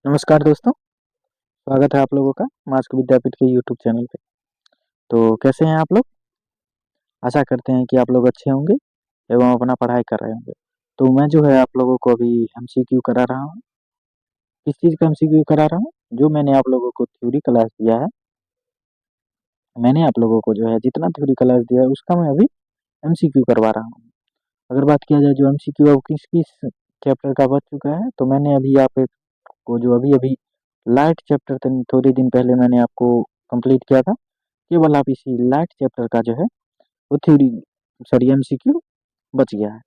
नमस्कार दोस्तों, स्वागत है आप लोगों का मास्क विद्यापीठ के यूट्यूब चैनल पे। तो कैसे हैं आप लोग? आशा करते हैं कि आप लोग अच्छे होंगे एवं अपना पढ़ाई कर रहे होंगे। तो मैं जो है आप लोगों को अभी एमसीक्यू करा रहा हूँ। किस चीज़ का एमसीक्यू करा रहा हूँ? जो मैंने आप लोगों को थ्योरी क्लास दिया है, मैंने आप लोगों को जो है जितना थ्योरी क्लास दिया है उसका मैं अभी एमसीक्यू करवा रहा हूँ। अगर बात किया जाए जो एमसीक्यू अब किस-किस चैप्टर का बच चुका है, तो मैंने अभी आप एक को जो अभी-अभी लाइट चैप्टर थोड़े दिन पहले मैंने आपको कंप्लीट किया था। केवल आप इसी लाइट चैप्टर का जो है वो थ्योरी सॉरी एमसीक्यू बच गया है।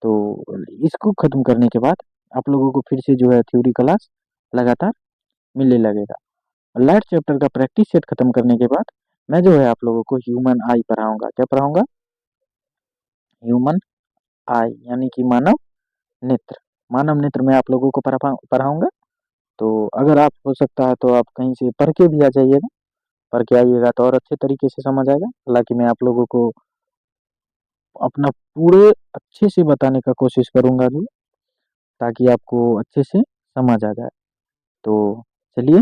तो इसको खत्म करने के बाद आप लोगों को फिर से जो है थ्योरी क्लास लगातार मिलने लगेगा। लाइट चैप्टर का प्रैक्टिस सेट खत्म करने के बाद मैं जो है आप लोगों को ह्यूमन आई पढ़ाऊंगा। क्या पढ़ाऊंगा? ह्यूमन आई यानी कि मानव नेत्र। मानव नेत्र में आप लोगों को पढ़ाऊंगा। तो अगर आप हो सकता है तो आप कहीं से पढ़ के भी आ जाइएगा। पढ़ के आइएगा तो और अच्छे तरीके से समझ आएगा। हालांकि मैं आप लोगों को अपना पूरे अच्छे से बताने का कोशिश करूँगा भी, ताकि आपको अच्छे से समझ आ जाए। तो चलिए,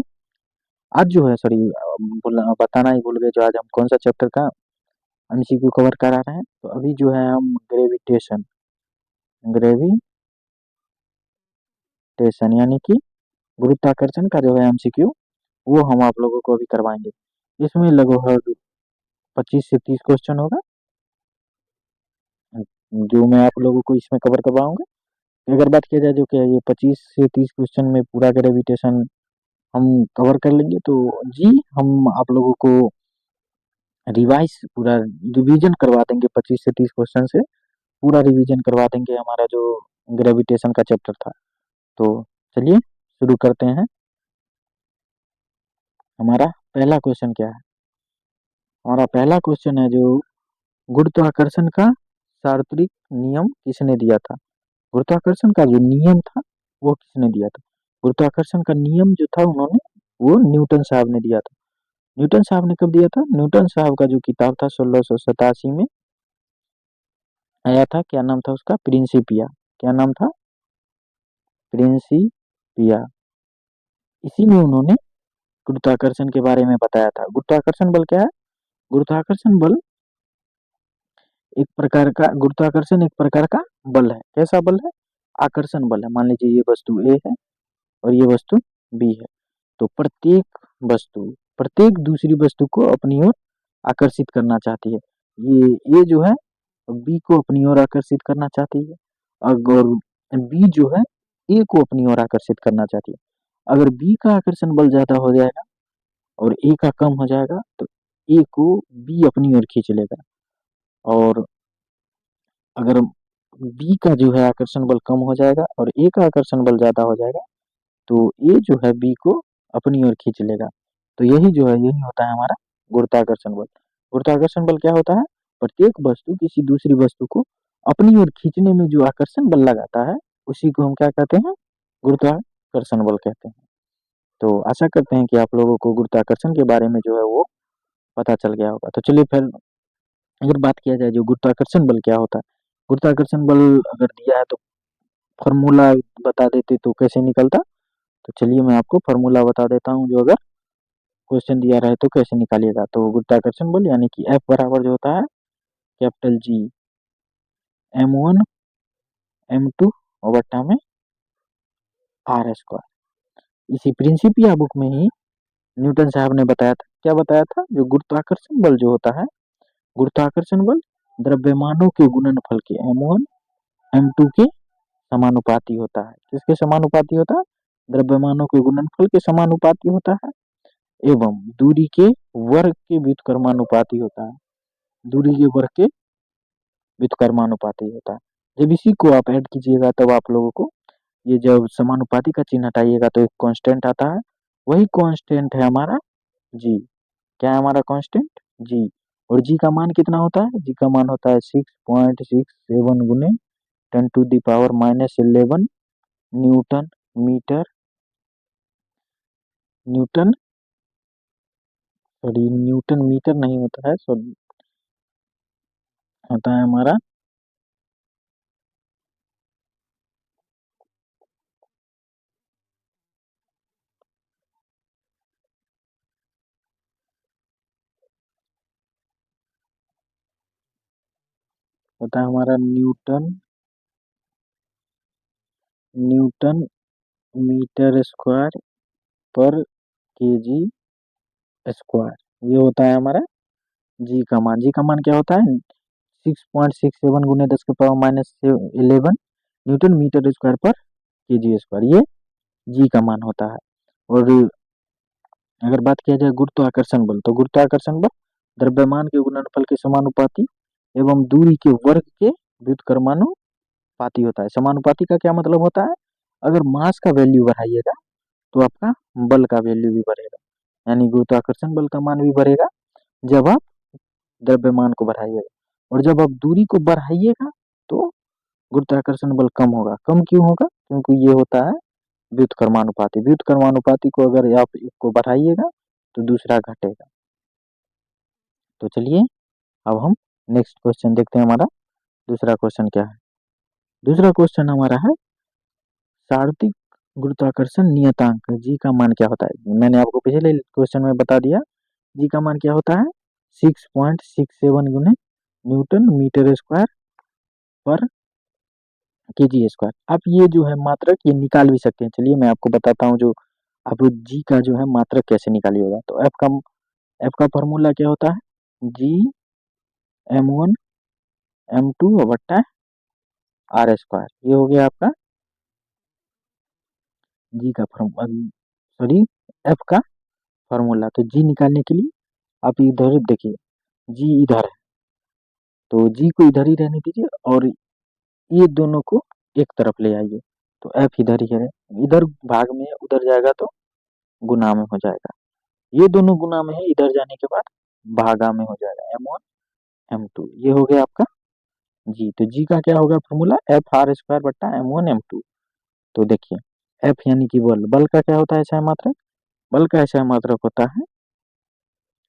आज जो है सॉरी बोलना बताना ही भूल गए, जो आज हम कौन सा चैप्टर का एमसीक्यू कवर करा रहे हैं। तो अभी जो है हम ग्रेविटेशन यानी कि गुरुत्वाकर्षण का जो है एमसीक्यू वो हम आप लोगों को अभी करवाएंगे। इसमें लगभग 25 से 30 क्वेश्चन होगा, जो मैं आप लोगों को इसमें कवर करवाऊंगा। अगर बात किया जाए जो कि ये 25 से 30 क्वेश्चन में पूरा ग्रेविटेशन हम कवर कर लेंगे, तो जी हम आप लोगों को रिवाइज पूरा रिवीजन करवा देंगे। 25 से 30 क्वेश्चन से पूरा रिवीजन करवा देंगे हमारा जो ग्रेविटेशन का चैप्टर था। तो चलिए शुरू करते हैं। हमारा पहला क्वेश्चन क्या है? हमारा पहला क्वेश्चन है जो गुरुत्वाकर्षण का सार्वत्रिक नियम किसने दिया था? गुरुत्वाकर्षण का जो नियम था वो किसने दिया था? गुरुत्वाकर्षण का नियम जो था उन्होंने वो न्यूटन साहब ने दिया था। न्यूटन साहब ने कब दिया था? न्यूटन साहब का जो किताब था 1687 में आया था। क्या नाम था उसका? प्रिंसिपिया। क्या नाम था? प्रिंसिपिया। इसी में उन्होंने गुरुत्वाकर्षण के बारे में बताया था। गुरुत्वाकर्षण बल क्या है? गुरुत्वाकर्षण बल गुरुत्वाकर्षण एक प्रकार का बल है। कैसा बल है? आकर्षण बल है। मान लीजिए ये वस्तु ए है और ये वस्तु बी है। तो प्रत्येक दूसरी वस्तु को अपनी ओर आकर्षित करना चाहती है। ये जो है बी को अपनी ओर आकर्षित करना चाहती है। अगर बी जो है ए को अपनी ओर आकर्षित करना चाहती है। अगर बी का आकर्षण बल ज्यादा हो जाएगा और ए का कम हो जाएगा, तो ए को बी अपनी ओर खींच लेगा। और अगर बी का जो है आकर्षण बल कम हो जाएगा और ए का आकर्षण बल ज्यादा हो जाएगा, तो ए जो है बी को अपनी ओर खींच लेगा। तो यही होता है हमारा गुरुत्वाकर्षण बल। गुरुत्वाकर्षण बल क्या होता है? प्रत्येक वस्तु किसी दूसरी वस्तु को अपनी ओर खींचने में जो आकर्षण बल लगाता है, उसी को हम क्या कहते हैं? गुरुत्वाकर्षण बल कहते हैं। तो आशा करते हैं कि आप लोगों को गुरुत्वाकर्षण के बारे में जो है वो पता चल गया होगा। तो चलिए फिर अगर बात किया जाए जो गुरुत्वाकर्षण बल क्या होता है। गुरुत्वाकर्षण बल अगर दिया है तो फॉर्मूला बता देते तो कैसे निकलता। तो चलिए मैं आपको फॉर्मूला बता देता हूँ, जो अगर क्वेश्चन दिया रहे तो कैसे निकालिएगा। तो गुरुत्वाकर्षण बल यानी कि एफ बराबर जो होता है कैपिटल जी m1 m2 बट्टा में आर स्क्वायर। इसी प्रिंसिपिया बुक में ही न्यूटन साहब ने बताया था। क्या बताया था? जो गुरुत्वाकर्षण बल जो होता है, गुरुत्वाकर्षण बल द्रव्यमानों के गुणनफल के m1 m2 के समानुपाती होता है। किसके समानुपाती होता है? द्रव्यमानों के गुणनफल के समानुपाती होता है एवं दूरी के वर्ग के व्युत्क्रमानुपाती होता है। दूरी के वर्ग के व्युत्क्रमानुपाती होता है। जब इसी को आप ऐड कीजिएगा तब आप लोगों को ये जब समानुपाती का चिन्ह हटाइएगा तो एक कांस्टेंट आता है। वही कांस्टेंट है हमारा जी। क्या है हमारा कांस्टेंट? जी। और जी का मान कितना होता है? जी का मान होता है 6.67 गुने 10⁻11 newton metre newton sorry newton metre नहीं होता है, सॉरी होता है हमारा होता है हमारा न्यूटन न्यूटन मीटर स्क्वायर पर केजी स्क्वायर। ये होता है हमारा जी का मान क्या होता है 6.67 गुने 10⁻⁻11 न्यूटन मीटर स्क्वायर पर केजी स्क्वायर। ये जी का मान होता है। और अगर बात किया जाए गुरुत्वाकर्षण बल, तो गुरुत्वाकर्षण बल द्रव्यमान के गुणनफल के समानुपाती एवं दूरी के वर्ग के व्युत्क्रमानुपाती होता है। समानुपाती का क्या मतलब होता है, अगर मास का वैल्यू बढ़ाइएगा तो आपका बल का वैल्यू भी बढ़ेगा, यानी गुरुत्वाकर्षण बल का मान भी बढ़ेगा जब आप द्रव्यमान को बढ़ाइएगा, और जब आप दूरी को बढ़ाइएगा तो गुरुत्वाकर्षण बल कम होगा। कम क्यों होगा, क्योंकि ये होता है व्युत्क्रमानुपाती। व्युत्क्रमानुपाती को अगर आप इसको बढ़ाइएगा तो दूसरा घटेगा। तो चलिए अब हम नेक्स्ट क्वेश्चन देखते हैं। हमारा दूसरा क्वेश्चन क्या है। दूसरा क्वेश्चन हमारा है सार्वत्रिक गुरुत्वाकर्षण नियतांक जी का मान क्या होता है। मैंने आपको पिछले क्वेश्चन में बता दिया जी का मान क्या होता है 6.67 गुने न्यूटन मीटर स्क्वायर पर केजी स्क्वायर। आप ये जो है मात्रक ये निकाल भी सकते हैं। चलिए मैं आपको बताता हूँ जो आप जी का जो है मात्रक कैसे निकालिएगा। तो एफ का फॉर्मूला क्या होता है जी m1 m2 बट्टा आर स्क्वायर। ये हो गया आपका जी का सॉरी एफ का फॉर्मूला। तो जी निकालने के लिए आप इधर देखिए, जी इधर है तो जी को इधर ही रहने दीजिए और ये दोनों को एक तरफ ले आइए। तो एफ इधर ही है, इधर भाग में उधर जाएगा तो गुना में हो जाएगा। ये दोनों गुना में है, इधर जाने के बाद भागा में हो जाएगा m1 m2। ये हो गया आपका जी। तो जी का क्या होगा फॉर्मूला एफ आर स्क्वायर बट्टा m1 m2। तो देखिए एफ यानी कि बल, बल का क्या होता है ऐसा मात्रक, बल का ऐसा मात्रक होता है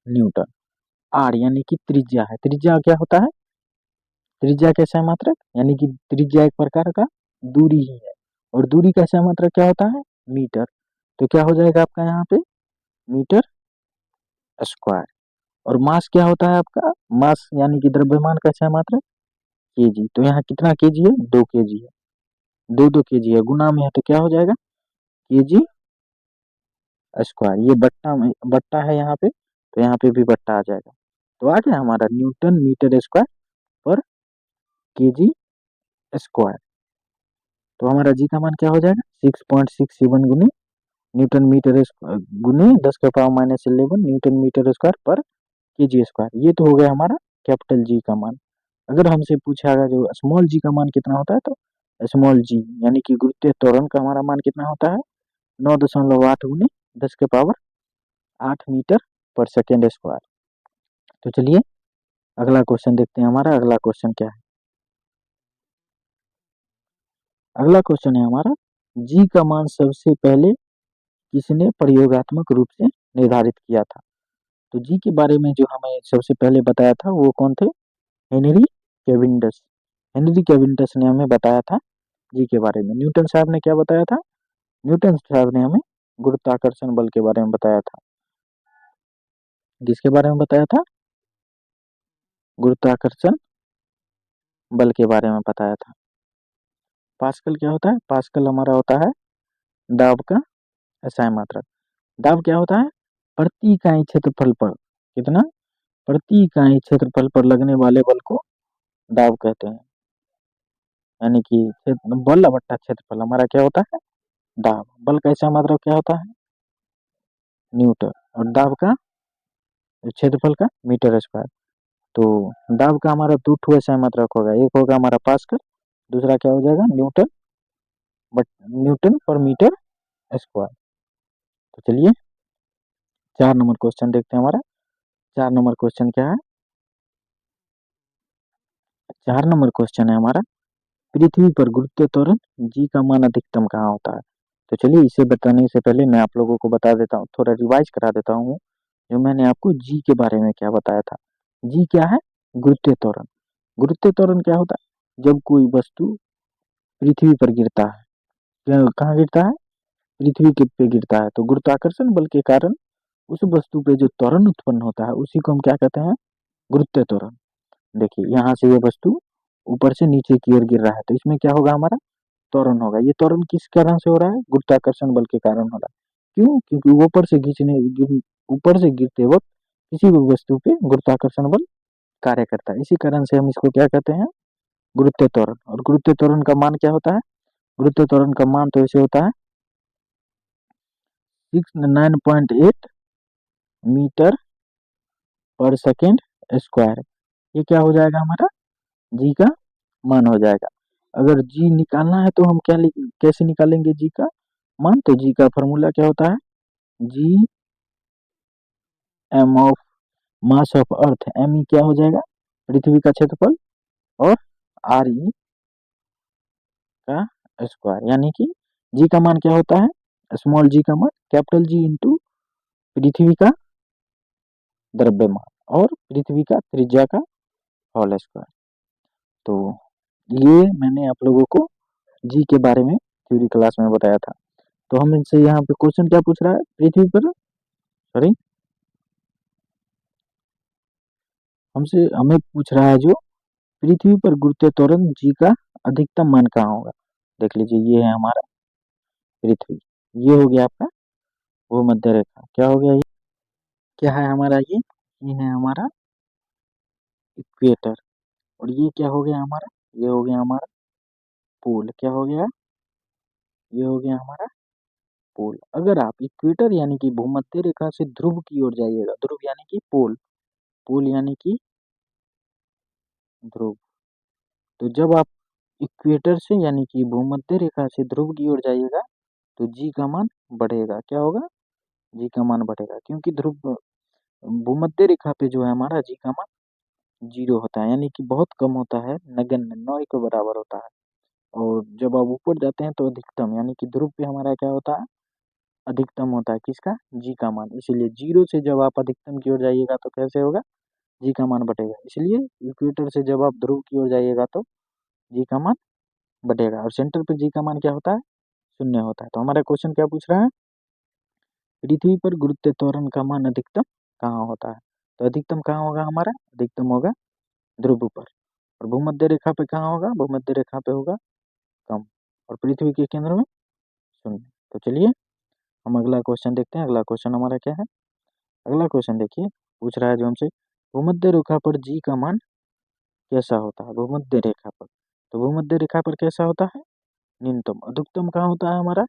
न्यूटन। आर यानी कि त्रिज्या है, त्रिज्या क्या होता है, त्रिज्या कैसा मात्रक यानी कि त्रिज्या एक प्रकार का दूरी ही है, और दूरी कैसा मात्रक क्या होता है मीटर। तो क्या हो जाएगा आपका यहाँ पे मीटर स्क्वायर। और मास क्या होता है आपका, मास यानी कि द्रव्यमान कैसा मात्रक केजी। तो यहाँ कितना केजी है 2 केजी है, 2 केजी है, गुना में है तो क्या हो जाएगा केजी स्क्वायर। ये बट्टा में बट्टा है यहाँ पे, तो यहाँ पे भी बट्टा आ जाएगा। तो आ गया हमारा न्यूटन मीटर स्क्वायर पर केजी स्क्वायर। तो हमारा जी का मान क्या हो जाएगा 6.67 गुने न्यूटन मीटर गुने 10⁻⁻11 न्यूटन मीटर स्क्वायर पर केजी स्क्वायर। ये तो हो गया हमारा कैपिटल जी का मान। अगर हमसे पूछा जो स्मॉल जी का मान कितना होता है, तो स्मॉल जी यानी कि गुरुत्वीय त्वरण का हमारा मान कितना होता है 9.8 गुने 10⁻8 मीटर पर सेकेंड स्क्वायर। तो चलिए अगला क्वेश्चन देखते हैं। हमारा अगला क्वेश्चन क्या है, अगला क्वेश्चन है हमारा जी का मान सबसे पहले किसने प्रयोगात्मक रूप से निर्धारित किया था। तो जी के बारे में जो हमें सबसे पहले बताया था वो कौन थे, हेनरी केविंडस। हेनरी केविंडस ने हमें बताया था जी के बारे में। न्यूटन साहब ने क्या बताया था, न्यूटन साहब ने हमें गुरुत्वाकर्षण बल के बारे में बताया था। किसके बारे में बताया था, गुरुत्वाकर्षण बल के बारे में बताया था। पास्कल क्या होता है, पास्कल हमारा होता है दाब का एसआई मात्रक। दाब क्या होता है प्रति इकाई क्षेत्रफल पर, कितना प्रति इकाई क्षेत्रफल पर लगने वाले बल को दाब कहते हैं। यानी कि बल बट्टा क्षेत्रफल हमारा क्या होता है दाब। बल का ऐसा मात्रक क्या होता है न्यूटन, और दाब का क्षेत्रफल का मीटर स्क्वायर। तो दाब का हमारा दो ठो ऐसा मात्रक होगा, एक होगा हमारा पास्कल, दूसरा क्या हो जाएगा न्यूटन बट न्यूटन पर मीटर स्क्वायर। तो चलिए 4 नंबर क्वेश्चन देखते हैं। हमारा 4 नंबर क्वेश्चन क्या है, 4 नंबर क्वेश्चन है हमारा पृथ्वी पर गुरुत्वीय त्वरण जी का मान अधिकतम कहाँ होता है। तो चलिए इसे बताने से पहले मैं आप लोगों को बता देता हूँ, थोड़ा रिवाइज करा देता हूँ जो मैंने आपको जी के बारे में क्या बताया था। जी क्या है गुरुत्वीय त्वरण। गुरुत्वीय त्वरण क्या होता है, जब कोई वस्तु पृथ्वी पर गिरता है, कहाँ गिरता है पृथ्वी के पे गिरता है, तो गुरुत्वाकर्षण बल के कारण उस वस्तु पे जो त्वरण उत्पन्न होता है उसी को हम क्या कहते हैं गुरुत्वीय त्वरण। देखिए यहाँ से ये वस्तु ऊपर से नीचे की ओर गिर रहा है, तो इसमें क्या होगा हमारा, त्वरण होगा। ये त्वरण किस कारण से हो रहा है, गुरुत्वाकर्षण बल के कारण हो रहा है। क्यों, क्योंकि ऊपर से गिरते वक्त किसी भी वस्तु पे गुरुत्वाकर्षण बल कार्य करता है। इसी कारण से हम इसको क्या कहते हैं, गुरुत्व त्वरण। और गुरुत्व त्वरण का मान क्या होता है, गुरुत्व त्वरण का मान तो ऐसे होता है 9.8 मीटर पर सेकेंड स्क्वायर। ये क्या हो जाएगा हमारा, जी का मान हो जाएगा। अगर जी निकालना है तो हम कैसे निकालेंगे जी का मान, तो जी का फॉर्मूला क्या होता है, G M of mass of earth, M E क्या हो जाएगा, पृथ्वी का क्षेत्रफल, और आर ई का स्क्वायर। यानी कि जी का मान क्या होता है, स्मॉल जी का मान कैपिटल जी इंटू पृथ्वी का द्रव्यमान और पृथ्वी का त्रिज्या का होल स्क्वायर। तो ये मैंने आप लोगों को जी के बारे में थ्योरी क्लास में बताया था। तो हम इनसे यहाँ पे क्वेश्चन क्या पूछ रहा है, पृथ्वी पर, सॉरी, हमसे हमें पूछ रहा है जो पृथ्वी पर गुरुत्व त्वरण जी का अधिकतम मान कहाँ होगा। देख लीजिए, ये है हमारा पृथ्वी, ये हो गया आपका भूमध्य रेखा, क्या हो गया ये, क्या है हमारा ये है हमारा इक्वेटर। और ये क्या हो गया हमारा, ये हो गया हमारा पोल, क्या हो गया, ये हो गया हमारा पोल। अगर आप इक्वेटर यानी कि भूमध्य रेखा से ध्रुव की ओर जाइएगा, ध्रुव यानी कि पोल, पोल यानी कि ध्रुव, तो जब आप इक्वेटर से यानी कि भूमध्य रेखा से ध्रुव की ओर जाइएगा तो जी का मान बढ़ेगा, क्या होगा, जी का मान बढ़ेगा। क्योंकि ध्रुव भूमध्य रेखा पे जो है हमारा जी का मान 0 होता है, यानी कि बहुत कम होता है, नगण्य, नौ के बराबर होता है। और जब आप ऊपर जाते हैं तो अधिकतम, यानी कि ध्रुव पे हमारा क्या होता है, अधिकतम होता है किसका, जी का मान। इसीलिए 0 से जब आप अधिकतम की ओर जाइएगा तो कैसे होगा, जी का मान बढ़ेगा। इसलिए इक्वेटर से जब आप ध्रुव की ओर जाइएगा तो जी का मान बढ़ेगा। और सेंटर पे जी का मान क्या होता है, 0 होता है। तो हमारा क्वेश्चन क्या पूछ रहा है, पृथ्वी पर गुरुत्व त्वरण का मान अधिकतम कहाँ होता है। तो अधिकतम कहाँ होगा हमारा, अधिकतम होगा ध्रुव पर। और भूमध्य रेखा पे कहाँ होगा, भूमध्य रेखा पे होगा कम, और पृथ्वी के केंद्र में 0। तो चलिए हम अगला क्वेश्चन देखते हैं। अगला क्वेश्चन हमारा क्या है, अगला क्वेश्चन देखिए, पूछ रहा है जो हमसे, भूमध्य रेखा पर जी का मान कैसा होता है, भूमध्य रेखा पर। तो भूमध्य रेखा पर कैसा होता है, न्यूनतम। अधिकतम कहाँ होता है हमारा,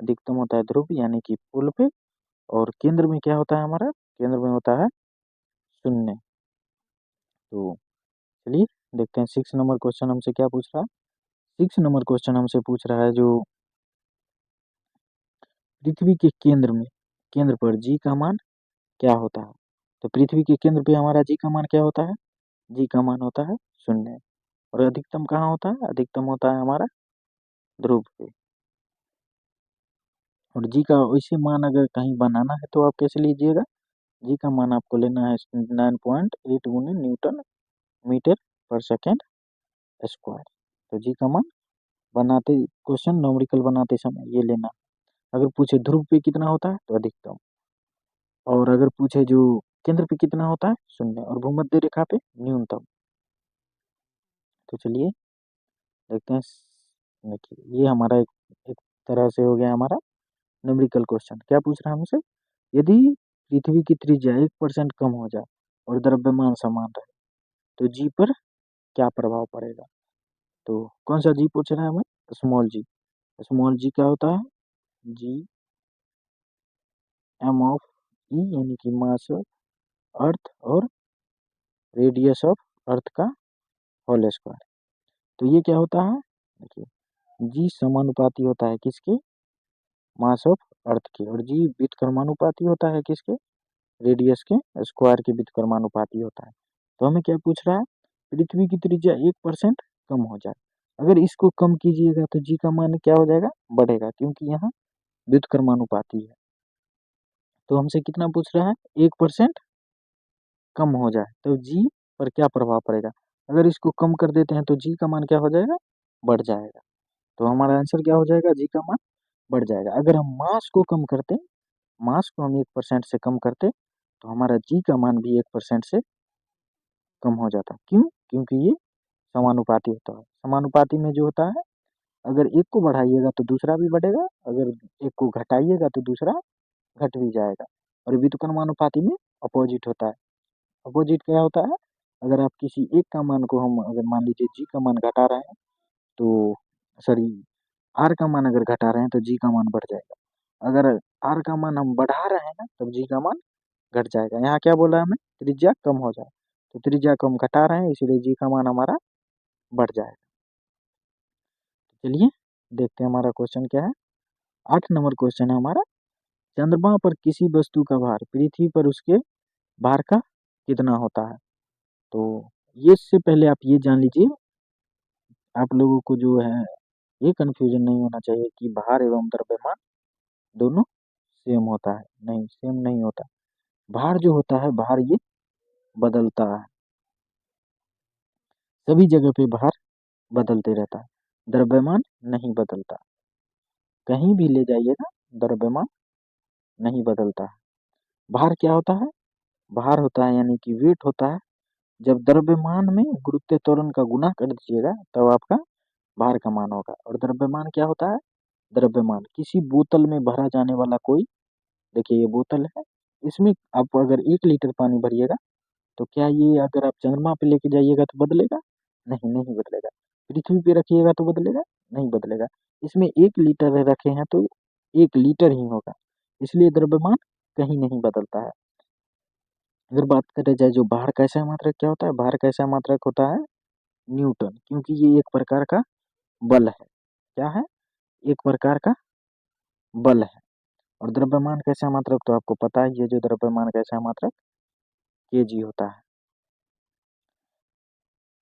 अधिकतम होता है ध्रुव यानी कि पोल पे। और केंद्र में क्या होता है हमारा, केंद्र में होता है 0। तो चलिए देखते हैं 6 नंबर क्वेश्चन हमसे क्या पूछ रहा है। 6 नंबर क्वेश्चन हमसे पूछ रहा है जो पृथ्वी के केंद्र पर जी का मान क्या होता है। तो पृथ्वी के केंद्र पे हमारा जी का मान क्या होता है, जी का मान होता है 0। और अधिकतम कहाँ होता है, अधिकतम होता है हमारा ध्रुव पे। और जी का वैसे मान अगर कहीं बनाना है तो आप कैसे लीजिएगा, जी का मान आपको लेना है 9.8 गुने न्यूटन मीटर पर सेकेंड स्क्वायर। तो जी का मान बनाते, क्वेश्चन न्यूमेरिकल बनाते समय ये लेना। अगर पूछे ध्रुव पे कितना होता है तो अधिकतम, और अगर पूछे जो केंद्र पे कितना होता है 0, और भूमध्य रेखा पे न्यूनतम। तो चलिए देखते हैं। देखिए ये हमारा एक तरह से हो गया हमारा न्यूमेरिकल क्वेश्चन। क्या पूछ रहा है हमसे, यदि पृथ्वी की त्रिज्या 1% कम हो जाए और द्रव्यमान समान रहे तो जी पर क्या प्रभाव पड़ेगा। तो कौन सा जी पूछ रहा है हमें, स्मॉल जी। स्मॉल जी क्या होता है, जी एम ऑफ ई यानी कि मास अर्थ और रेडियस ऑफ अर्थ का होल स्क्वायर। तो ये क्या होता है, देखिए जी समानुपाती होता है किसके, मास ऑफ अर्थ के, और जी व्युत्क्रमानुपाती होता है किसके, रेडियस के स्क्वायर के व्युत्क्रमानुपाती होता है। तो हमें क्या पूछ रहा है, पृथ्वी की त्रिज्या 1% कम हो जाए, अगर इसको कम कीजिएगा तो जी का मान क्या हो जाएगा, बढ़ेगा, क्योंकि यहाँ व्युत्क्रमानुपाती है। तो हमसे कितना पूछ रहा है, 1% कम हो जाए तो जी पर क्या प्रभाव पड़ेगा। अगर इसको कम कर देते हैं तो जी का मान क्या हो जाएगा, बढ़ जाएगा। तो हमारा आंसर क्या हो जाएगा, जी का मान बढ़ जाएगा। अगर हम मास को कम करते, मास को हम 1% से कम करते तो हमारा जी का मान भी 1% से कम हो जाता। क्यों, क्योंकि ये समानुपाती होता है। समानुपाती में जो होता है, अगर एक को बढ़ाइएगा तो दूसरा भी बढ़ेगा, अगर एक को घटाइएगा तो दूसरा घट भी जाएगा। और व्युत्क्रमानुपाती में अपोजिट होता है। अपोजिट क्या होता है, अगर आप किसी एक का मान को हम अगर मान लीजिए जी का मान घटा रहे हैं तो सॉरी आर का मान अगर घटा रहे हैं तो जी का मान बढ़ जाएगा। अगर आर का मान हम बढ़ा रहे हैं तब जी का मान घट जाएगा। यहाँ क्या बोला हमें, त्रिज्या कम हो जाए, तो त्रिज्या को हम घटा रहे हैं इसलिए जी का मान हमारा बढ़ जाएगा। चलिए देखते हैं हमारा क्वेश्चन क्या है। 8 नंबर क्वेश्चन है हमारा, चंद्रमा पर किसी वस्तु का भार पृथ्वी पर उसके भार का कितना होता है। तो ये इससे पहले आप ये जान लीजिए, आप लोगों को जो है ये कंफ्यूजन नहीं होना चाहिए कि भार एवं द्रव्यमान दोनों सेम होता है। नहीं, सेम नहीं होता। भार जो होता है, भार ये बदलता है, सभी जगह पे भार बदलते रहता है। द्रव्यमान नहीं बदलता, कहीं भी ले जाइएगा द्रव्यमान नहीं बदलता है। भार क्या होता है, भार होता है यानी कि वेट होता है। जब द्रव्यमान में गुरुत्व त्वरण का गुना कर दीजिएगा तब आपका भार का मान होगा। और द्रव्यमान क्या होता है, द्रव्यमान किसी बोतल में भरा जाने वाला कोई, देखिए ये बोतल है, इसमें आप अगर 1 लीटर पानी भरिएगा तो क्या ये अगर आप चंद्रमा पे लेके जाइएगा तो बदलेगा? नहीं, नहीं बदलेगा। पृथ्वी पे रखिएगा तो बदलेगा? नहीं बदलेगा। इसमें 1 लीटर रखे हैं तो 1 लीटर ही होगा, इसलिए द्रव्यमान कहीं नहीं बदलता है। अगर बात करें जाए जो भार का ऐसा मात्रक क्या होता है, भार का ऐसा मात्रक होता है न्यूटन, क्योंकि ये एक प्रकार का बल है। क्या है? एक प्रकार का बल है। और द्रव्यमान का ऐसा मात्रक तो आपको पता ही है, जो द्रव्यमान का ऐसा मात्रक केजी होता है।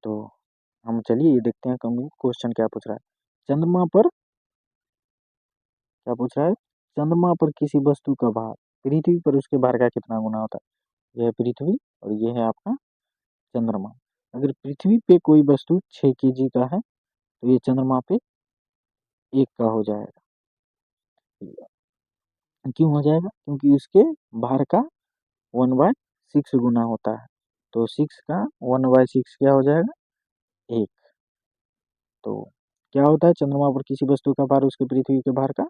तो हम चलिए ये देखते हैं क्वेश्चन क्या पूछ रहा है। चंद्रमा पर क्या पूछ रहा है, चंद्रमा पर किसी वस्तु का भार पृथ्वी पर उसके भार का कितना गुना होता है। यह है पृथ्वी और ये है आपका चंद्रमा। अगर पृथ्वी पे कोई वस्तु 6 केजी का है तो ये चंद्रमा पे 1 का हो जाएगा। क्यों हो जाएगा? क्योंकि उसके भार का 1/6 गुना होता है। तो 6 का 1/6 क्या हो जाएगा? 1। तो क्या होता है, चंद्रमा पर किसी वस्तु का भार उसके पृथ्वी के भार का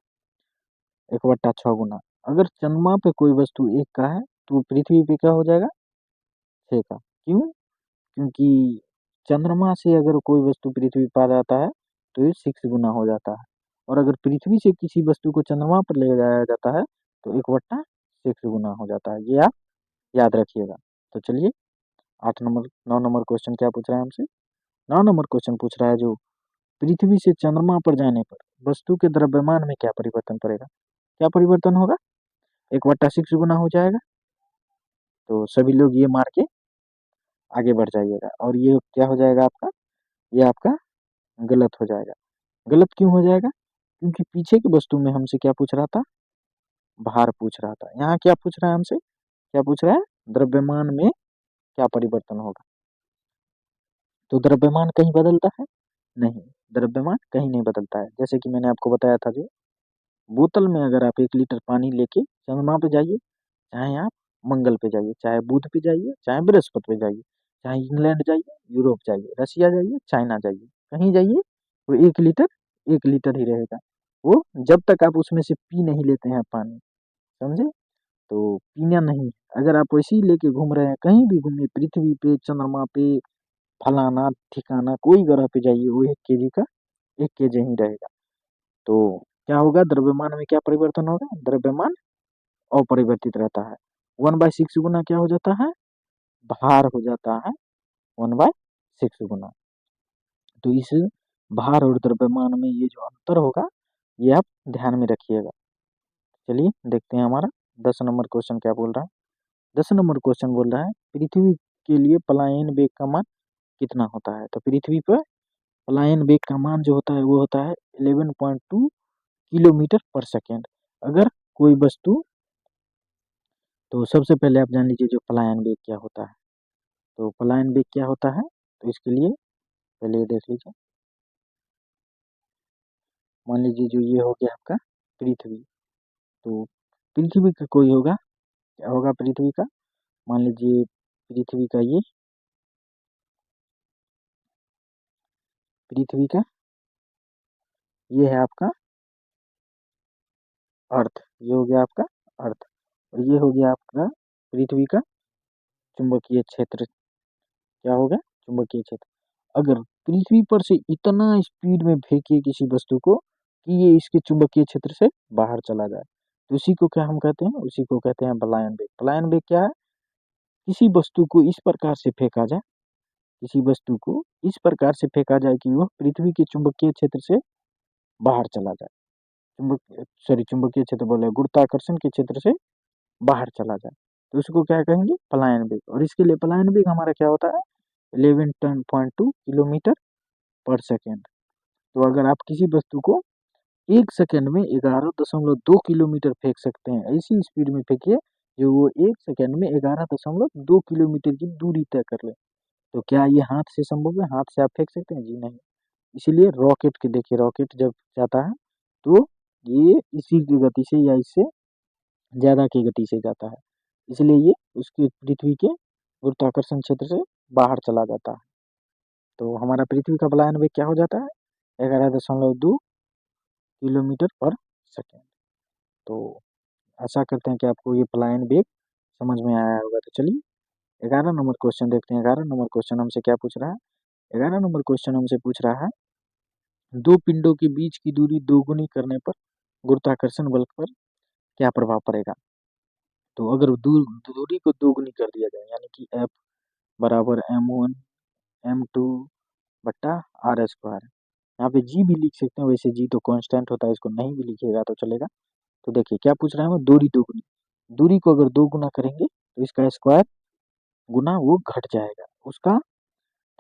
1/6 गुना। अगर चंद्रमा पे कोई वस्तु 1 का है तो पृथ्वी पे क्या हो जाएगा? 6 का। क्यों? क्योंकि चंद्रमा से अगर कोई वस्तु पृथ्वी पर आ जाता है तो ये 6 गुना हो जाता है। और अगर पृथ्वी से किसी वस्तु को चंद्रमा पर ले जाया जाता है तो 1/6 गुना हो जाता है। ये आप याद रखिएगा। तो चलिए 9 नंबर क्वेश्चन क्या पूछ रहा है हमसे। 9 नंबर क्वेश्चन पूछ रहा है, जो पृथ्वी से चंद्रमा पर जाने पर वस्तु के द्रव्यमान में क्या परिवर्तन पड़ेगा। क्या परिवर्तन होगा? 1/6 गुना हो जाएगा। तो सभी लोग ये मार के आगे बढ़ जाइएगा। और ये क्या हो जाएगा आपका, ये आपका गलत हो जाएगा। गलत क्यों हो जाएगा? क्योंकि पीछे की वस्तु में हमसे क्या पूछ रहा था, भार पूछ रहा था। यहाँ क्या पूछ रहा है हमसे, क्या पूछ रहा है, द्रव्यमान में क्या परिवर्तन होगा। तो द्रव्यमान कहीं बदलता है? नहीं, द्रव्यमान कहीं नहीं बदलता है। जैसे कि मैंने आपको बताया था, जो बोतल में अगर आप 1 लीटर पानी लेके चंद्रमा पे जाइए, चाहे आप मंगल पे जाइए, चाहे बुध पे जाइए, चाहे बृहस्पति पे जाइए, चाहे इंग्लैंड जाइए, यूरोप जाइए, रसिया जाइए, चाइना जाइए, कहीं जाइए, वो 1 लीटर 1 लीटर ही रहेगा। वो जब तक आप उसमें से पी नहीं लेते हैं पानी, समझे। तो पीना नहीं, अगर आप वैसे ही लेके घूम रहे हैं, कहीं भी घूमिए, पृथ्वी पे, चंद्रमा पे, फलाना ठिकाना कोई ग्रह पे जाइए, वो 1 केजी का 1 केजी ही रहेगा। तो क्या होगा, द्रव्यमान में क्या परिवर्तन होगा, द्रव्यमान अपरिवर्तित रहता है। 1/6 गुना क्या हो जाता है, भार हो जाता है 1/6 गुना। तो इस भार और द्रव्यमान में ये जो अंतर होगा, ये आप ध्यान में रखिएगा। चलिए देखते हैं हमारा 10 नंबर क्वेश्चन क्या बोल रहा है। 10 नंबर क्वेश्चन बोल रहा है, पृथ्वी के लिए पलायन वेग का मान कितना होता है। तो पृथ्वी पर पलायन वेग का मान जो होता है वो होता है 11.2 किलोमीटर पर सेकेंड। अगर कोई वस्तु, तो सबसे पहले आप जान लीजिए जो पलायन वेग क्या होता है। तो पलायन वेग क्या होता है, तो इसके लिए पहले ये देख लीजिए। मान लीजिए जो ये हो गया आपका पृथ्वी, तो पृथ्वी का कोई होगा, क्या होगा पृथ्वी का, मान लीजिए पृथ्वी का ये पृथ्वी का, ये है आपका अर्थ, ये हो गया आपका अर्थ, और ये हो गया आपका पृथ्वी का चुंबकीय क्षेत्र। क्या हो गया? चुंबकीय क्षेत्र। अगर पृथ्वी पर से इतना स्पीड में फेंकिए किसी वस्तु को कि ये इसके चुंबकीय क्षेत्र से बाहर चला जाए, तो उसी को क्या हम कहते हैं? उसी को कहते हैं पलायन वेग। पलायन वेग क्या है? किसी वस्तु को इस प्रकार से फेंका जाए, किसी वस्तु को इस प्रकार से फेंका जाए कि वह पृथ्वी के चुंबकीय क्षेत्र से बाहर चला जाए। चुंबकीय क्षेत्र बोले, गुरुत्वाकर्षण के क्षेत्र से बाहर चला जाए, तो उसको क्या कहेंगे? पलायन वेग। और इसके लिए पलायन वेग हमारा क्या होता है? 11.2 किलोमीटर पर सेकेंड। तो अगर आप किसी वस्तु को 1 सेकंड में 11.2 किलोमीटर फेंक सकते हैं, ऐसी स्पीड में फेंकिए जो वो 1 सेकंड में 11.2 किलोमीटर की दूरी तय कर ले। तो क्या ये हाथ से संभव है? हाथ से आप फेंक सकते हैं? जी नहीं। इसीलिए रॉकेट के देखिए, रॉकेट जब जाता है तो ये इसी की गति से या इससे ज्यादा की गति से जाता है, इसलिए ये उसकी पृथ्वी के गुरुत्वाकर्षण क्षेत्र से बाहर चला जाता है। तो हमारा पृथ्वी का पलायन वेग क्या हो जाता है? 11.2 किलोमीटर पर सेकेंड। तो आशा करते हैं कि आपको ये पलायन वेग समझ में आया होगा। तो चलिए 11 नंबर क्वेश्चन देखते हैं। 11 नंबर क्वेश्चन हमसे क्या पूछ रहा है? 11 नंबर क्वेश्चन हमसे पूछ रहा है, दो पिंडों के बीच की दूरी दोगुनी करने पर गुरुत्वाकर्षण बल पर क्या प्रभाव पड़ेगा? तो अगर दूरी को दोगुनी कर दिया जाए, यानी कि F बराबर m1 m2 बट्टा आर स्क्वायर, यहाँ पे जी भी लिख सकते हैं, वैसे जी तो कांस्टेंट होता है, इसको नहीं भी लिखिएगा तो चलेगा। तो देखिए क्या पूछ रहा है, हमें दूरी दोगुनी, दूरी को अगर दो गुना करेंगे तो इसका स्क्वायर गुना वो घट जाएगा उसका।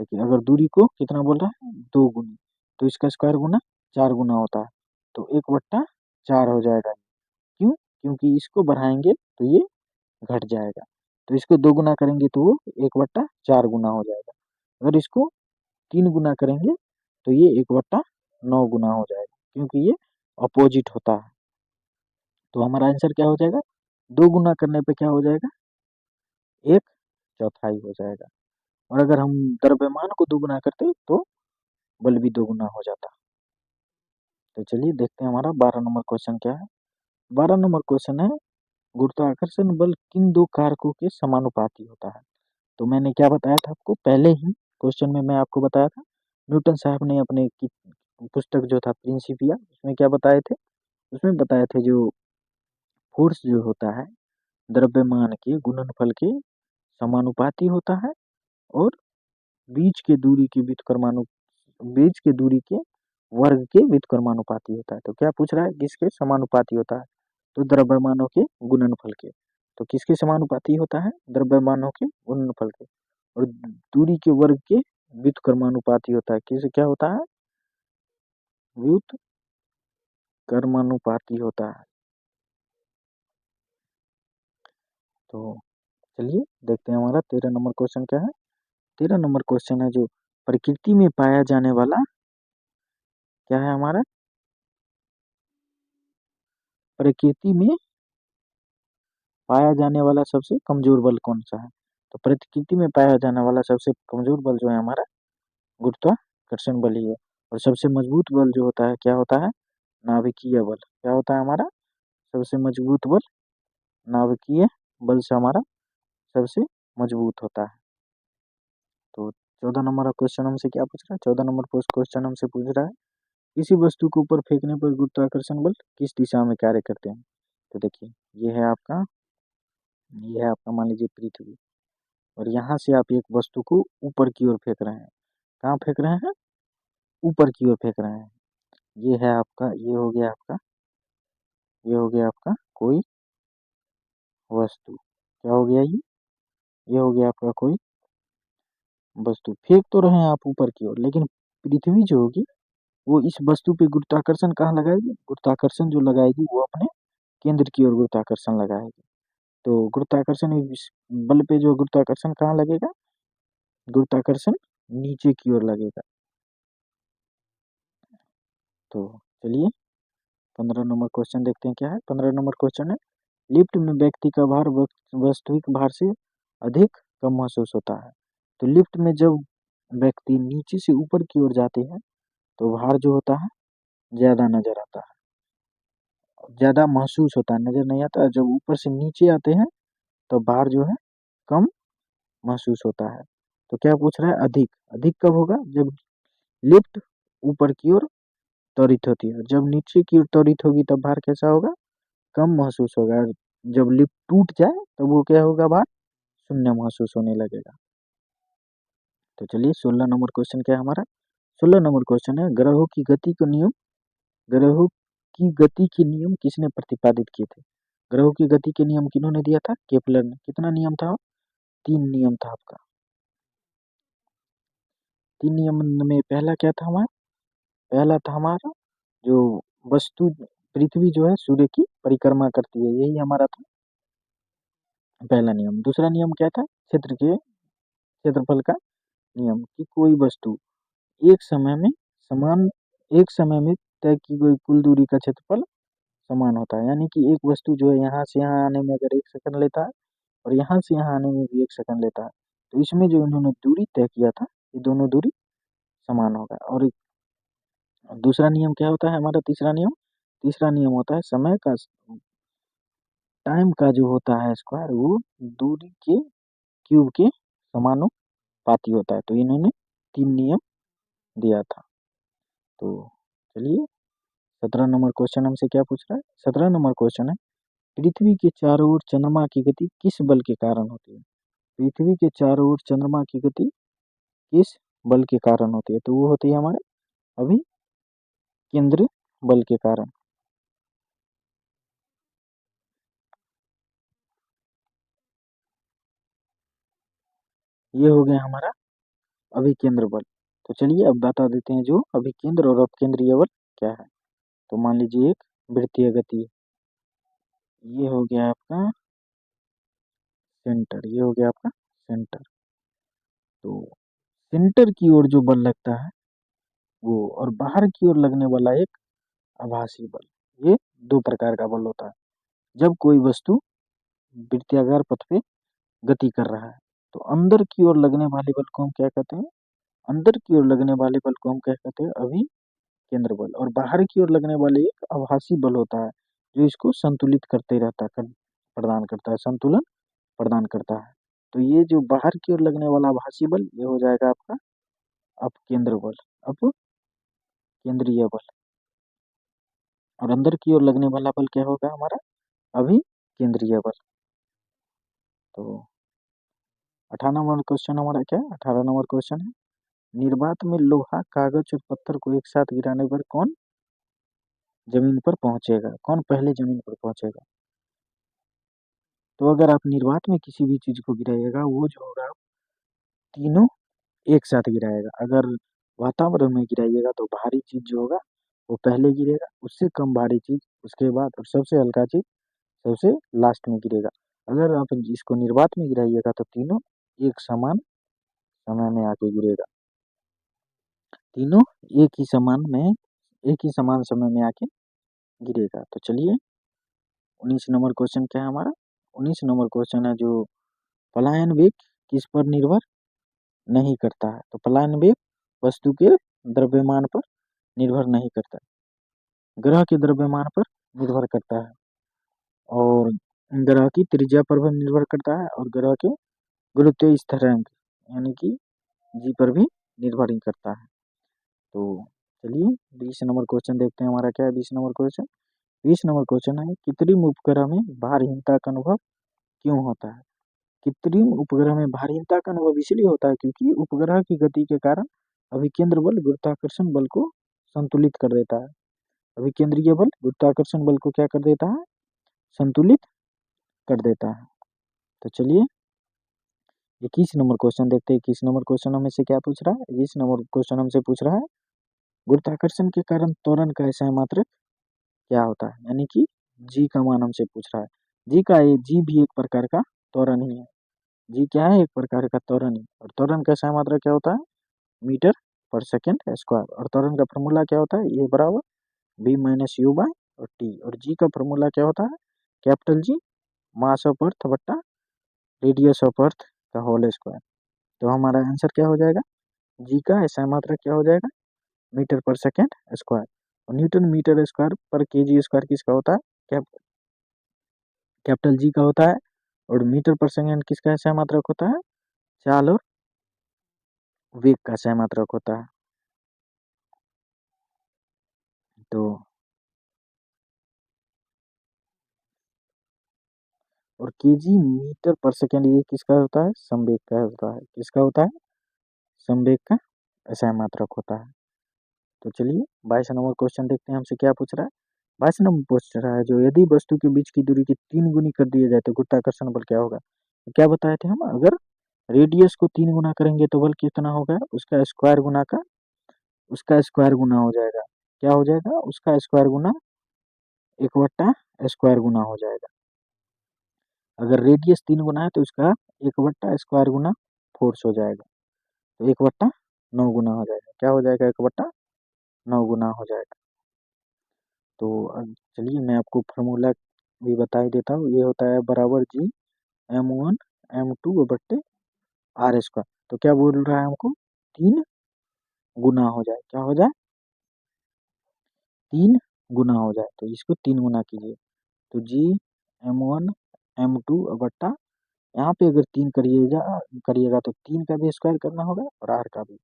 देखिए अगर दूरी को कितना बोल रहा है? दो गुनी, तो इसका स्क्वायर गुना 4 गुना होता है, तो 1/4 हो जाएगा। क्यों? क्योंकि इसको बढ़ाएंगे तो ये घट जाएगा, तो इसको 2 गुना करेंगे तो वो 1/4 गुना हो जाएगा। अगर इसको 3 गुना करेंगे तो ये 1/9 गुना हो जाएगा, क्योंकि ये अपोजिट होता है। तो हमारा आंसर क्या हो जाएगा? 2 गुना करने पे क्या हो जाएगा? 1/4 हो जाएगा। और अगर हम द्रव्यमान को दोगुना करते तो बल भी दोगुना हो जाता। तो चलिए देखते हैं हमारा 12 नंबर क्वेश्चन क्या है। 12 नंबर क्वेश्चन है, गुरुत्वाकर्षण बल किन दो कारकों के समानुपाती होता है? तो मैंने क्या बताया था आपको पहले ही क्वेश्चन में, मैं आपको बताया था न्यूटन साहब ने अपने की पुस्तक जो था प्रिंसिपिया, उसमें क्या बताए थे? उसमें बताए थे जो फोर्स जो होता है द्रव्यमान के गुणनफल के समानुपाती होता है, और बीच के दूरी के व्युत्क्रमानु बीच के दूरी के वर्ग के व्युत्क्रमानुपाती होता है। तो क्या पूछ रहा है? किसके समानुपाती होता है? तो द्रव्यमानों के गुणनफल के। तो किसके समानुपाती होता है? द्रव्यमानों के गुणनफल के। और दूरी के वर्ग के व्युत्क्रमानुपाती होता है। किसे क्या होता है? व्युत्क्रमानुपाती होता है। तो चलिए देखते हैं हमारा 13 नंबर क्वेश्चन क्या है। 13 नंबर क्वेश्चन है जो प्रकृति में पाया जाने वाला क्या है हमारा? प्रकृति में पाया जाने वाला सबसे कमजोर बल कौन सा है? तो प्रकृति में पाया जाने वाला सबसे कमजोर बल जो है हमारा गुरुत्वाकर्षण बल ही है। और सबसे मजबूत बल जो होता है क्या होता है? नाभिकीय बल। क्या होता है हमारा? सबसे मजबूत बल नाभिकीय बल से हमारा सबसे मजबूत होता है। तो 14 नंबर क्वेश्चन हमसे क्या पूछ रहा है? 14 नंबर क्वेश्चन हमसे पूछ रहा है, किसी वस्तु को ऊपर फेंकने पर गुरुत्वाकर्षण बल किस दिशा में कार्य करते हैं? तो देखिए ये है आपका मान लीजिए पृथ्वी, और यहाँ से आप एक वस्तु को ऊपर की ओर फेंक रहे हैं। कहाँ फेंक रहे हैं? ऊपर की ओर फेंक रहे हैं। ये है आपका, ये हो गया आपका कोई वस्तु। क्या हो गया ये हो गया आपका कोई वस्तु। फेंक तो रहे हैं आप ऊपर की ओर, लेकिन पृथ्वी जो होगी वो इस वस्तु पे गुरुत्वाकर्षण कहाँ लगाएगी? गुरुत्वाकर्षण जो लगाएगी वो अपने केंद्र की ओर गुरुत्वाकर्षण लगाएगी। तो गुरुत्वाकर्षण बल पे जो गुरुत्वाकर्षण कहाँ लगेगा? गुरुत्वाकर्षण नीचे की ओर लगेगा। तो चलिए 15 नंबर क्वेश्चन देखते हैं क्या है। 15 नंबर क्वेश्चन है, लिफ्ट में व्यक्ति का भार वास्तविक भार से अधिक कम महसूस होता है। तो लिफ्ट में जब व्यक्ति नीचे से ऊपर की ओर जाते हैं तो भार जो होता है ज़्यादा नज़र आता है, ज़्यादा महसूस होता है, नज़र नहीं आता। जब ऊपर से नीचे आते हैं तो भार जो है कम महसूस होता है। तो क्या पूछ रहा है, अधिक। अधिक कब होगा, जब लिफ्ट ऊपर की ओर त्वरित होती है। जब नीचे की ओर त्वरित होगी तब भार कैसा होगा, कम महसूस होगा। और जब लिफ्ट टूट जाए तब वो क्या होगा, भार शून्य महसूस होने लगेगा। तो चलिए 16 नंबर क्वेश्चन क्या है हमारा। 16 नंबर क्वेश्चन है, ग्रहों की गति के नियम, ग्रहों की गति के नियम किसने प्रतिपादित किए थे। ग्रहों की गति के नियम किन्होंने दिया था, केपलर ने। कितना नियम था, 3 नियम था आपका। 3 नियम में पहला क्या था हमारा, पहला था हमारा जो वस्तु पृथ्वी जो है सूर्य की परिक्रमा करती है, यही हमारा था पहला नियम। दूसरा नियम क्या था, क्षेत्रफल का नियम, कि कोई वस्तु एक समय में समान एक समय में तय की गई कुल दूरी का क्षेत्रफल समान होता है। यानी कि एक वस्तु जो है यहाँ से यहाँ आने में अगर 1 सेकंड लेता है और यहाँ से यहाँ आने में भी 1 सेकंड लेता है, तो इसमें जो इन्होंने दूरी तय किया था ये दोनों दूरी समान होगा। और दूसरा नियम क्या होता है हमारा, तीसरा नियम होता है समय का, टाइम का जो होता है स्क्वायर, वो दूरी के क्यूब के समानुपाती होता है। तो इन्होंने 3 नियम दिया था। तो चलिए 17 नंबर क्वेश्चन हमसे क्या पूछ रहा है। 17 नंबर क्वेश्चन है, पृथ्वी के चारों ओर चंद्रमा की गति किस बल के कारण होती है। पृथ्वी के चारों ओर चंद्रमा की गति किस बल के कारण होती है। तो वो होती है हमारे अभिकेंद्र बल के कारण। ये हो गया हमारा अभिकेंद्र बल। तो चलिए अब बता देते हैं जो अभिकेंद्र और अपकेंद्रीय बल क्या है। तो मान लीजिए एक वृत्तीय गति है, ये हो गया आपका सेंटर, ये हो गया आपका सेंटर। तो सेंटर की ओर जो बल लगता है वो, और बाहर की ओर लगने वाला एक आभासी बल, ये 2 प्रकार का बल होता है। जब कोई वस्तु वृत्ताकार पथ पे गति कर रहा है तो अंदर की ओर लगने वाले बल को हम क्या कहते हैं, अंदर की ओर लगने वाले बल को हम क्या कहते हैं, अभिकेंद्र बल। और बाहर की ओर लगने वाले एक आभासी बल होता है जो इसको संतुलित करते रहता है, प्रदान करता है, संतुलन प्रदान करता है। तो ये जो बाहर की ओर लगने वाला आभासी बल, ये हो जाएगा आपका अपकेंद्र बल, अपकेंद्रीय बल। और अंदर की ओर लगने वाला बल क्या होगा हमारा, अभिकेंद्रीय बल। तो 18 नंबर क्वेश्चन हमारा क्या है, 18 नंबर क्वेश्चन है, निर्वात में लोहा, कागज और पत्थर को एक साथ गिराने पर कौन जमीन पर पहुंचेगा, कौन पहले जमीन पर पहुंचेगा। तो अगर आप निर्वात में किसी भी चीज को गिराइएगा, वो जो होगा तीनों एक साथ गिराएगा। अगर वातावरण में गिराइएगा तो भारी चीज जो होगा वो पहले गिरेगा, उससे कम भारी चीज उसके बाद, और सबसे हल्का चीज सबसे लास्ट में गिरेगा। अगर आप इसको निर्वात में गिराइएगा तो तीनों एक समान समय में आके गिरेगा, तीनों एक ही समान समय में आके गिरेगा। तो चलिए 19 नंबर क्वेश्चन क्या है हमारा। 19 नंबर क्वेश्चन है जो पलायन वेग किस पर निर्भर नहीं करता है। तो पलायन वेग वस्तु के द्रव्यमान पर निर्भर नहीं करता, ग्रह के द्रव्यमान पर निर्भर करता है, और ग्रह की त्रिज्या पर भी निर्भर करता है, और ग्रह के गुरुत्वीय स्थिरांक यानी कि जी पर भी निर्भर ही करता है। तो चलिए 20 नंबर क्वेश्चन देखते हैं हमारा क्या है। 20 नंबर क्वेश्चन, 20 नंबर क्वेश्चन है, कृत्रिम उपग्रह में भारहीनता का अनुभव क्यों होता है। कृत्रिम उपग्रह में भारहीनता का अनुभव इसलिए होता है क्योंकि उपग्रह की गति के कारण अभिकेंद्र बल गुरुत्वाकर्षण बल को संतुलित कर देता है। अभिकेंद्रीय बल गुरुत्वाकर्षण बल को क्या कर देता है, संतुलित कर देता है। तो चलिए 21 नंबर क्वेश्चन देखते हैं। 21 नंबर क्वेश्चन हमें से क्या पूछ रहा है, 21 नंबर क्वेश्चन हमसे पूछ रहा है, गुरुत्वाकर्षण के कारण त्वरण का ऐसा मात्रक क्या होता है। यानी कि जी का मान हमसे पूछ रहा है। जी भी एक प्रकार का त्वरण ही है। जी क्या है, एक प्रकार का त्वरण ही। और त्वरण का सही मात्रा क्या होता है, मीटर पर सेकेंड स्क्वायर। और त्वरण का फॉर्मूला क्या होता है, ए बराबर बी माइनस यू बाय और टी। और जी का फॉर्मूला क्या होता है, कैपिटल जी मास ऑफ अर्थ बट्टा रेडियस ऑफ अर्थ का होल स्क्वायर। तो हमारा आंसर क्या हो जाएगा, जी का ऐसा मात्रा क्या हो जाएगा, मीटर पर सेकेंड स्क्वायर। और न्यूटन मीटर स्क्वायर पर केजी स्क्वायर किसका होता है? कैपिटल जी का होता है। और मीटर पर सेकेंड किसका सह-मात्रक होता है? चाल और वेग का सह-मात्रक होता है। तो और केजी मीटर पर सेकेंड ये किसका होता है? संवेग का होता है। किसका होता है? संवेग का सह-मात्रक होता है। तो चलिए 22 नंबर क्वेश्चन देखते हैं हमसे क्या पूछ रहा है। 22 नंबर पूछ रहा है जो यदि वस्तु के बीच की दूरी की 3 गुनी कर दिया जाए तो गुरुत्वाकर्षण बल क्या होगा? तो क्या बताए थे हम? अगर रेडियस को 3 गुना करेंगे तो बल कितना होगा? उसका स्क्वायर गुना हो जाएगा। क्या हो जाएगा? उसका स्क्वायर गुना 1 बट्टा स्क्वायर गुना हो जाएगा। अगर रेडियस 3 गुना है तो उसका 1 बट्टा स्क्वायर गुना फोर्स हो जाएगा। तो 1/9 गुना हो जाएगा। क्या हो जाएगा? 1/9 गुना हो जाएगा। तो चलिए मैं आपको फार्मूला भी बता ही देता हूँ। ये होता है बराबर जी m1 m2 बट्टे आर स्क्वायर। तो क्या बोल रहा है हमको? 3 गुना हो जाए। क्या हो जाए? 3 गुना हो जाए। तो इसको 3 गुना कीजिए। तो जी m1 m2 बट्टा यहाँ पे अगर 3 करिएगा तो 3 का भी स्क्वायर करना होगा और आर का भी।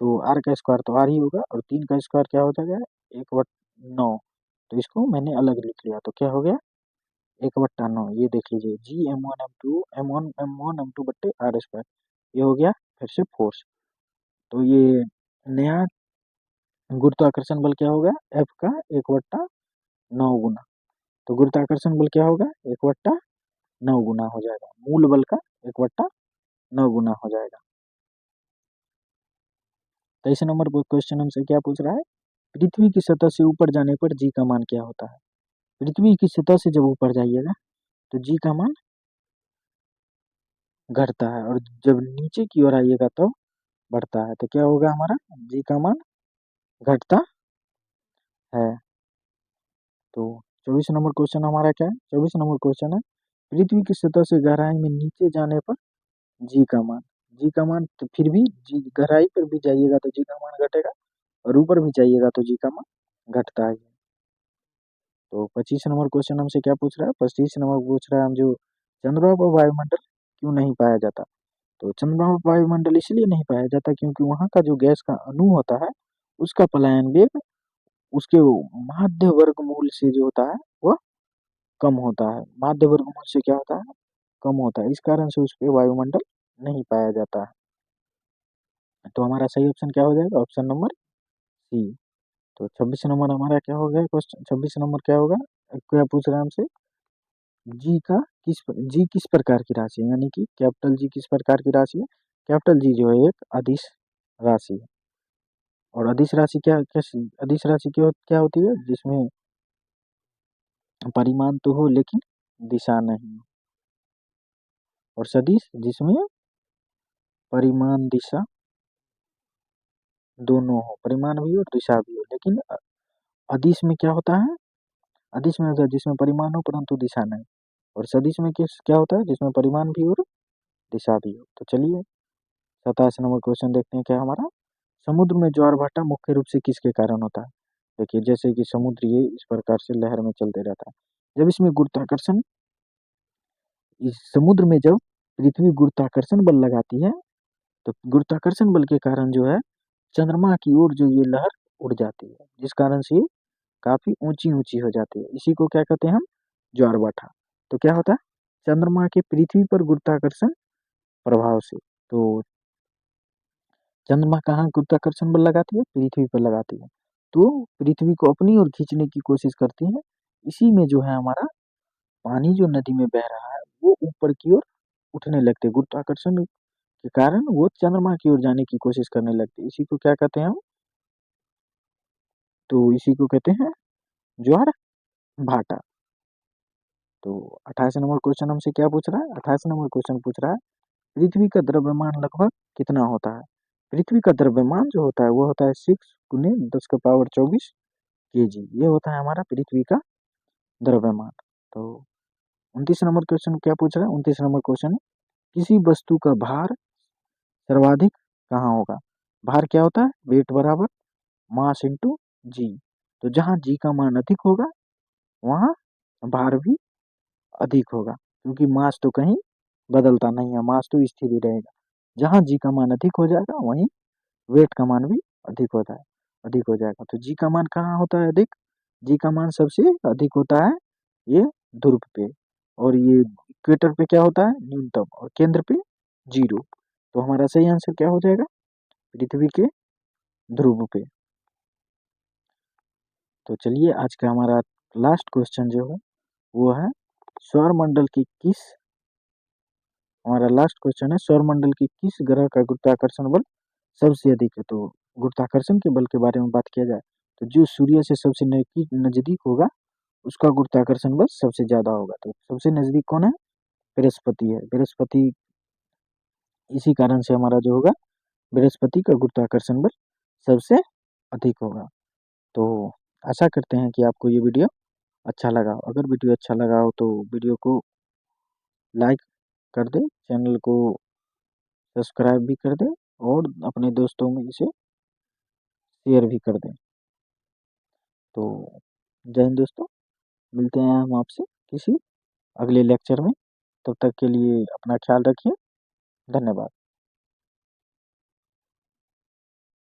तो आर का स्क्वायर तो आर ही होगा और 3 का स्क्वायर क्या हो जाएगा? 1/9। तो इसको मैंने अलग लिख लिया। तो क्या हो गया? 1/9। ये देख लीजिए G M one M two बट्टे आर स्क्वायर। ये हो गया फिर से फोर्स। तो ये नया गुरुत्वाकर्षण बल क्या होगा? एफ का 1/9 गुना। तो गुरुत्वाकर्षण बल क्या होगा? 1/9 गुना हो जाएगा। मूल बल का 1/9 गुना हो जाएगा। 23 नंबर क्वेश्चन हमसे क्या पूछ रहा है? पृथ्वी की सतह से ऊपर जाने पर जी का मान क्या होता है? पृथ्वी की सतह से जब ऊपर जाइएगा तो जी का मान घटता है और जब नीचे की ओर आइएगा तो बढ़ता है। तो क्या होगा हमारा? जी का मान घटता है। तो 24 नंबर क्वेश्चन हमारा क्या है? 24 नंबर क्वेश्चन है पृथ्वी की सतह से गहराई में नीचे जाने पर जी का मान तो फिर भी जी गहराई पर भी जाइएगा तो जी का मान घटेगा और ऊपर भी जाइएगा तो जी का मान घटता है। तो 25 नंबर क्वेश्चन हमसे क्या पूछ रहा है? 25 नंबर पूछ रहा है हम जो चंद्रमा पर वायुमंडल क्यों नहीं पाया जाता? तो चंद्रमा पर वायुमंडल इसलिए नहीं पाया जाता क्योंकि वहां का जो गैस का अणु होता है उसका पलायन वेग उसके माध्य वर्गमूल से जो होता है वह कम होता है। माध्य वर्गमूल से क्या होता है? कम होता है। इस कारण से उस पे वायुमंडल नहीं पाया जाता है। तो हमारा सही ऑप्शन क्या हो जाएगा? Option number C. तो 26 नंबर हमारा क्या हो गया? क्वेश्चन 26 नंबर क्या होगा? क्या पूछ रहा है हमसे? जी किस प्रकार की राशि है? यानी कि कैपिटल जी किस प्रकार की राशि है? कैपिटल जी जो है एक अदिश राशि है। और अदिश राशि अदिश राशि क्या होती है? जिसमें परिमाण तो हो लेकिन दिशा नहीं। और सदिश जिसमें परिमाण दिशा दोनों हो, परिमाण भी और दिशा भी हो। लेकिन अदिश में क्या होता है? अदिश में होता है जिसमें परिमाण हो परंतु दिशा नहीं। और सदिश में क्या होता है? जिसमें परिमाण भी और दिशा भी हो। तो चलिए 27 नंबर क्वेश्चन देखते हैं क्या हमारा? समुद्र में ज्वार भाटा मुख्य रूप से किसके कारण होता है? देखिए जैसे कि समुद्र ये इस प्रकार से लहर में चलते रहता है। जब इसमें गुरुत्वाकर्षण इस समुद्र में जब पृथ्वी गुरुत्वाकर्षण बल लगाती है तो गुरुत्वाकर्षण बल के कारण जो है चंद्रमा की ओर जो ये लहर उड़ जाती है जिस कारण से ये काफी ऊंची ऊंची हो जाती है। इसी को क्या कहते हैं हम? ज्वार भाटा। तो क्या होता है? चंद्रमा के पृथ्वी पर गुरुत्वाकर्षण प्रभाव से। तो चंद्रमा कहाँ गुरुत्वाकर्षण बल लगाती है? पृथ्वी पर लगाती है। तो पृथ्वी को अपनी ओर खींचने की कोशिश करती है। इसी में जो है हमारा पानी जो नदी में बह रहा है वो ऊपर की ओर उठने लगते हैं। गुरुत्वाकर्षण के कारण वो चंद्रमा की ओर जाने की कोशिश करने लगते हैं। इसी को क्या कहते हैं हम? तो इसी को कहते हैं ज्वार भाटा। तो 28 नंबर क्वेश्चन हमसे क्या पूछ रहा है? 28 नंबर क्वेश्चन पूछ रहा है पृथ्वी का द्रव्यमान लगभग कितना होता है? पृथ्वी का द्रव्यमान जो होता है वो होता है 6 × 10⁻24 केजी। ये होता है हमारा पृथ्वी का द्रव्यमान। तो 29 नंबर क्वेश्चन क्या पूछ रहा है? 29 नंबर क्वेश्चन किसी वस्तु का भार सर्वाधिक कहाँ होगा? भार क्या होता है? वेट बराबर मास इंटू जी। तो जहाँ जी का मान अधिक होगा वहाँ भार भी अधिक होगा, क्योंकि मास तो कहीं बदलता नहीं है, मास तो स्थिर ही रहेगा। जहाँ जी का मान अधिक हो जाएगा वहीं वेट का मान भी अधिक हो जाएगा। तो जी का मान कहाँ होता है अधिक? जी का मान सबसे अधिक होता है ये ध्रुव पे, और ये इक्वेटर पे क्या होता है? न्यूनतम, और केंद्र पे 0। तो हमारा सही आंसर क्या हो जाएगा? पृथ्वी के ध्रुव पे। तो चलिए आज का हमारा लास्ट क्वेश्चन जो है वो है सौरमंडल की किस हमारा लास्ट क्वेश्चन है सौरमंडल की किस ग्रह का गुरुत्वाकर्षण बल सबसे अधिक है? तो गुरुत्वाकर्षण के बल के बारे में बात किया जाए तो जो सूर्य से सबसे नजदीक होगा उसका गुरुत्वाकर्षण बल सबसे ज्यादा होगा। तो सबसे नजदीक कौन है? बृहस्पति है। बृहस्पति, इसी कारण से हमारा जो होगा बृहस्पति का गुरुत्वाकर्षण बल सबसे अधिक होगा। तो आशा करते हैं कि आपको ये वीडियो अच्छा लगा। अगर वीडियो अच्छा लगा हो तो वीडियो को लाइक कर दें, चैनल को सब्सक्राइब भी कर दें और अपने दोस्तों में इसे शेयर भी कर दें। तो जय हिंद दोस्तों, मिलते हैं हम आपसे किसी अगले लेक्चर में। तब तक के लिए अपना ख्याल रखिए। धन्यवाद।